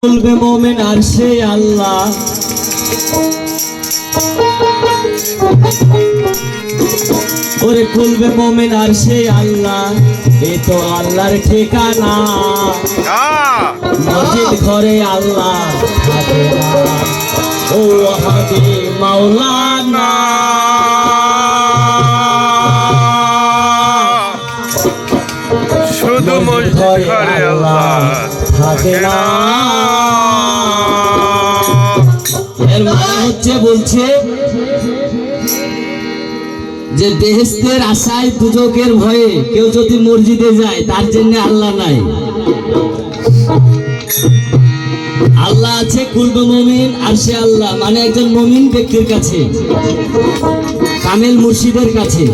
বলবে মোমেন আর সে আল্লাহ, ওরে খুলবে মোমেন আর সে আল্লাহ, এ তো আল্লাহর ঠিকানা। মসজিদ ঘরে আল্লাহ থাকে না, ও হাদি মাওলানা। শুধু মসজিদ ঘরে আল্লাহ থাকে না। এর মানে হচ্ছে বলছে যে বেহেশতের আশায় দুজকের ভয়ে কেউ যদি মসজিদে যায় তার জন্য আল্লাহ নাই। আল্লাহ আছে কুলবে মুমিন আর সে আল্লাহ, মানে একজন মুমিন ব্যক্তির কাছে, কামেল মুর্শিদের কাছে।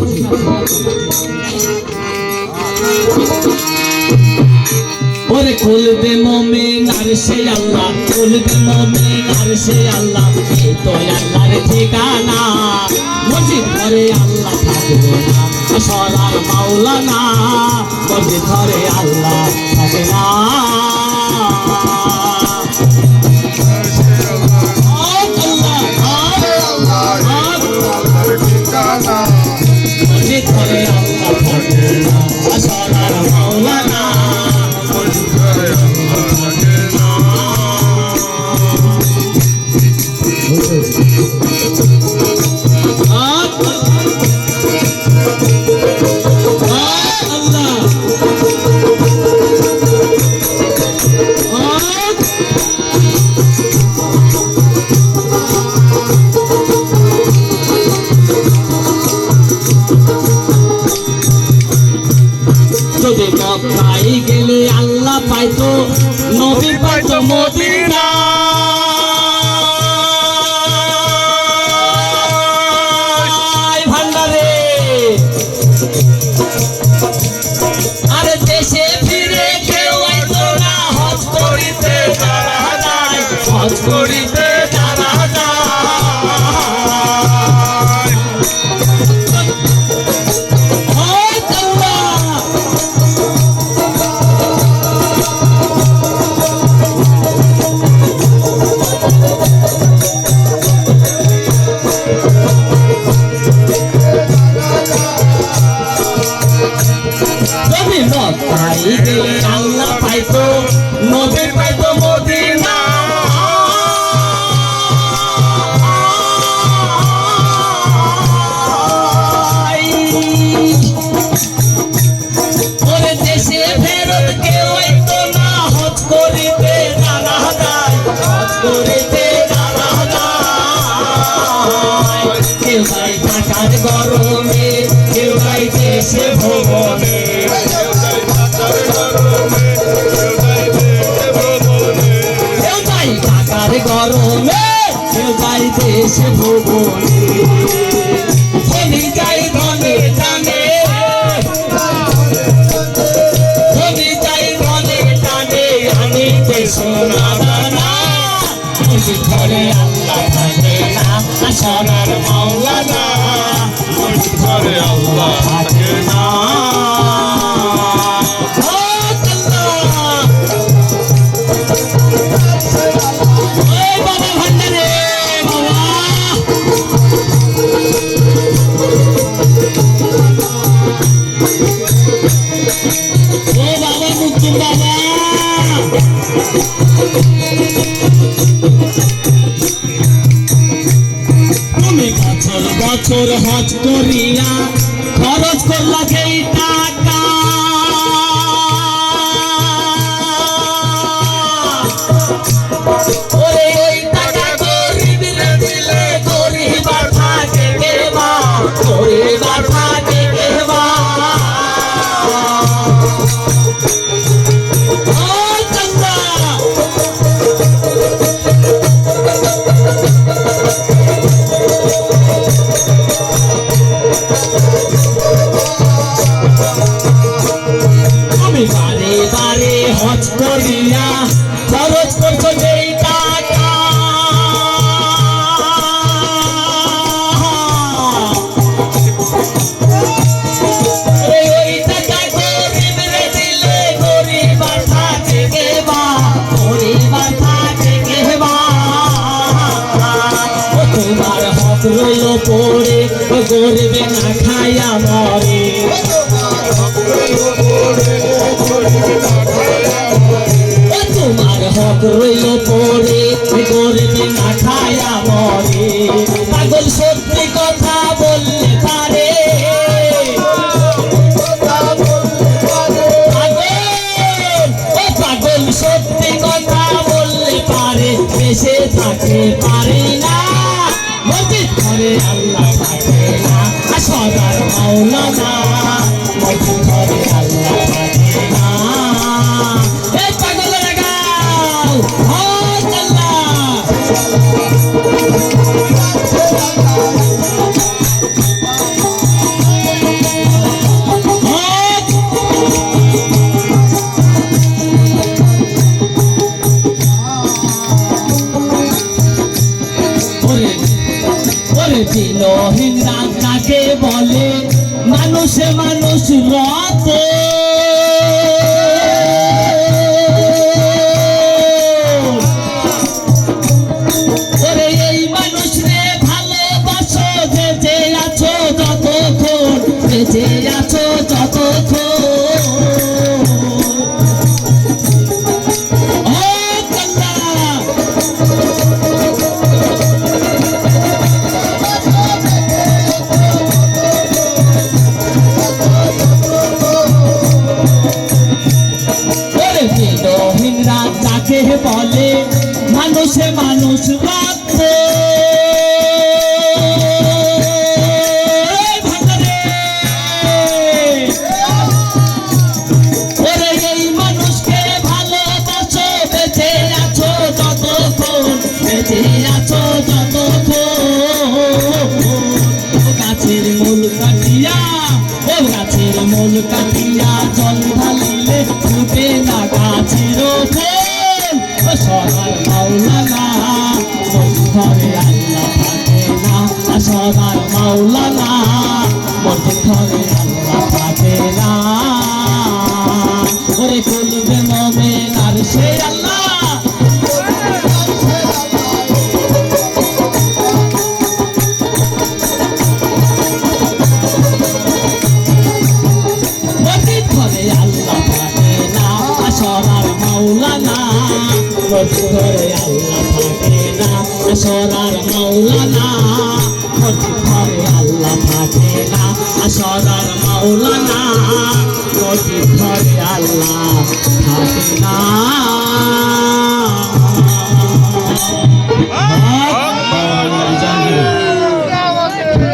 ওরে খুলবে মুমিন আর সে আল্লাহ, খুলবে মুমিন আর সে আল্লাহ, এই তো আল্লাহর ঠিকানা। মসজিদ ঘরে আল্লাহ থাকবে না, সরার মাওলানা। মসজিদ ঘরে আল্লাহ থাকে না। মসজিদ ঘরে আল্লাহ থাকে না, সরার মাওলানা। যদি মক্কায় গেলে আল্লাহ পাইতো, নবী পাইতো মদিনা। ভান্ডারে আরে দেশে ফিরে কেউ আইতো না, হজ করিতে যারা যায়, হজ করিতে যারা যায়। মক্কায় গেলে আল্লাহ পাইতো, নবী পাইতো মদিনা। ওরে দেশে ফেরত কেউ আইতো না, হজ করিতে যারা যায়, হজ করিতে যারা যায়। কেউ যায় ঢাকার গরমে, কেউ যায় দেশে ভ্রমণে। গরমে কেউ যাই দেশে ভুবনে, ধনী যাই ধনে টানে, ধনী যাই ধনে টানে, আনিতে সোনা দানা। মসজিদ ঘরে আল্লাহ থাকে না, সোনার মাওলানা। মসজিদ ঘরে আল্লাহ থাকে না। তুমি বছর বছর হজ করিয়া খরচ করলা যেই টাকা, ওরে ওই টাকা গরিবরে দিলে গরিব আর থাকে কেবা, গরিব আর থাকে কেবা। বারে বারে হজ করিয়া খরচ করছো যেই টাকা, ওই টাকা গরিবরে দিলে গরিব আর থাকে কেবা, গরিব আর থাকে। করবে না খায়া মরে তোমার হক রইল পরে করবে না খায়া মরে পাগল সত্যি কথা বললে পারে পাগল সত্যি কথা বললে পারে বেঁচে থাকতে পারে না মসজিদ ঘরে আল্লাহ থাকে না সদার মাওলানা মসজিদ ঘরে আল্লাহ থাকে না এই পাগলেরা গাও হক আল্লাহ দিনহীন রাত কাকে বলে মানুষে মানুষ রত ওরে এই মানুষ রে ভালোবাসো বেঁচে আছো যতক্ষণ বেঁচে আছো যতক্ষণ দিনহীন রাত যাকে বলে মানুষে মানুষ রক্ত ওরে এই মানুষকে ভালোবাসো বেঁচে আছো যতক্ষণ বেঁচে আছো যতক্ষণ গাছের মূল কাটিয়া ও গাছের মূল কাটিয়া জল ঢালিলে ফুটে না গাছের ফুল ও সদার মাওলানা মসজিদ ঘরে আল্লাহ থাকে না সদার মাওলানা মসজিদ ঘরে আল্লাহ থাকে না ওরে কুলবে মোমেন আর সে আল্লাহ সরার মাওলানা মসজিদ ঘরে আল্লাহ থাকে না সরার মাওলানা মসজিদ ঘরে আল্লাহ থাকে না সরার মাওলানা মসজিদ ঘরে আল্লাহ থাকে না